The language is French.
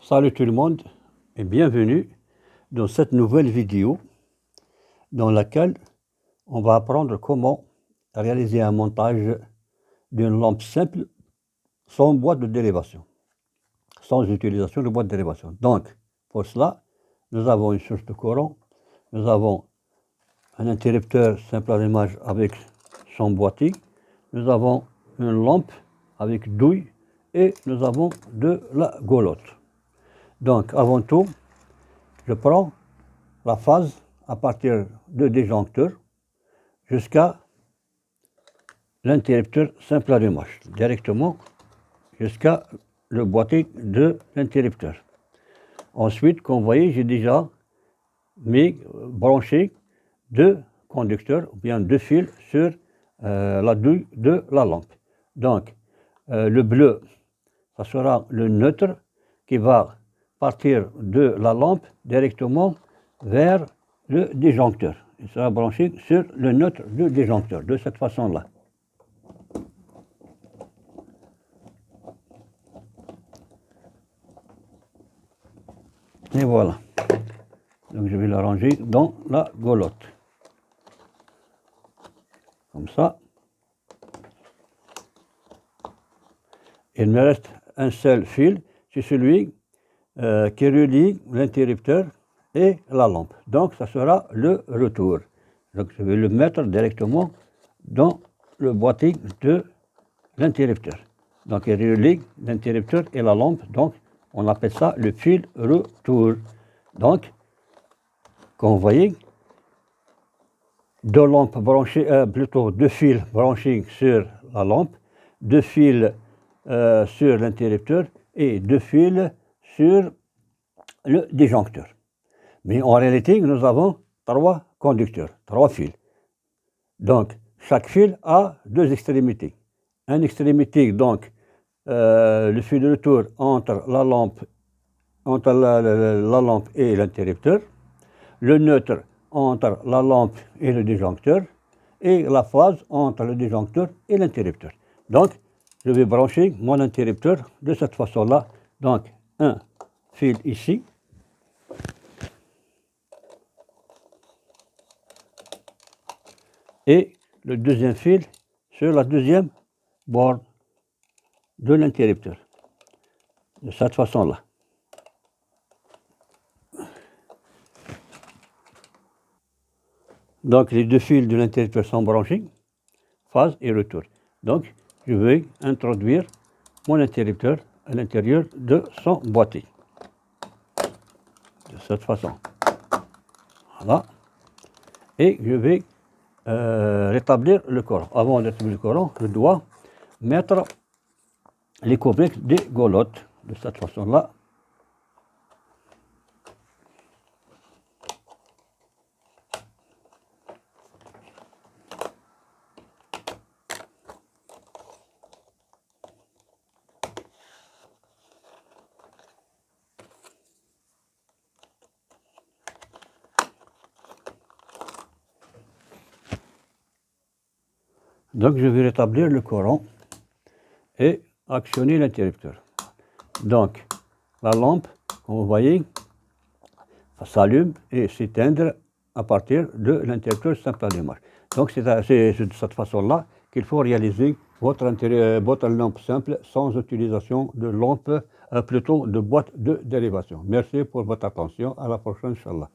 Salut tout le monde et bienvenue dans cette nouvelle vidéo dans laquelle on va apprendre comment réaliser un montage d'une lampe simple sans boîte de dérivation, sans utilisation de boîte de dérivation. Donc, pour cela, nous avons une source de courant, nous avons un interrupteur simple allumage avec son boîtier, nous avons une lampe avec douille et nous avons de la goulotte. Donc, avant tout, je prends la phase à partir du disjoncteur jusqu'à l'interrupteur simple allumage, directement jusqu'à le boîtier de l'interrupteur. Ensuite, comme vous voyez, j'ai déjà branché deux conducteurs, ou bien deux fils sur la douille de la lampe. Donc, le bleu, ça sera le neutre qui va partir de la lampe directement vers le disjoncteur. Il sera branché sur le neutre du disjoncteur, de cette façon-là. Et voilà. Donc je vais le ranger dans la goulotte. Comme ça. Il me reste un seul fil, c'est celui qui relie l'interrupteur et la lampe. Donc ça sera le retour. Donc je vais le mettre directement dans le boîtier de l'interrupteur. Donc il relie l'interrupteur et la lampe, donc on appelle ça le fil retour. Donc, comme vous voyez, deux lampes branchées, plutôt deux fils branchés sur la lampe, deux fils sur l'interrupteur et deux fils sur le disjoncteur. Mais en réalité, nous avons trois conducteurs, trois fils. Donc, chaque fil a deux extrémités. Une extrémité, donc, le fil de retour entre la lampe et l'interrupteur, le neutre entre la lampe et le disjoncteur, et la phase entre le disjoncteur et l'interrupteur. Donc, je vais brancher mon interrupteur de cette façon-là. Donc, un fil ici. Et le deuxième fil sur la deuxième borne de l'interrupteur. De cette façon-là. Donc, les deux fils de l'interrupteur sont branchés, phase et retour. Donc, je vais introduire mon interrupteur à l'intérieur de son boîtier. De cette façon. Voilà. Et je vais rétablir le courant. Avant de rétablir le courant, je dois mettre les couvercles des goulottes. De cette façon-là. Donc je vais rétablir le courant et actionner l'interrupteur. Donc la lampe, comme vous voyez, s'allume et s'éteindre à partir de l'interrupteur simple allumage. Donc c'est de cette façon-là qu'il faut réaliser votre lampe simple sans utilisation de lampe, plutôt de boîte de dérivation. Merci pour votre attention. À la prochaine, Inch'Allah.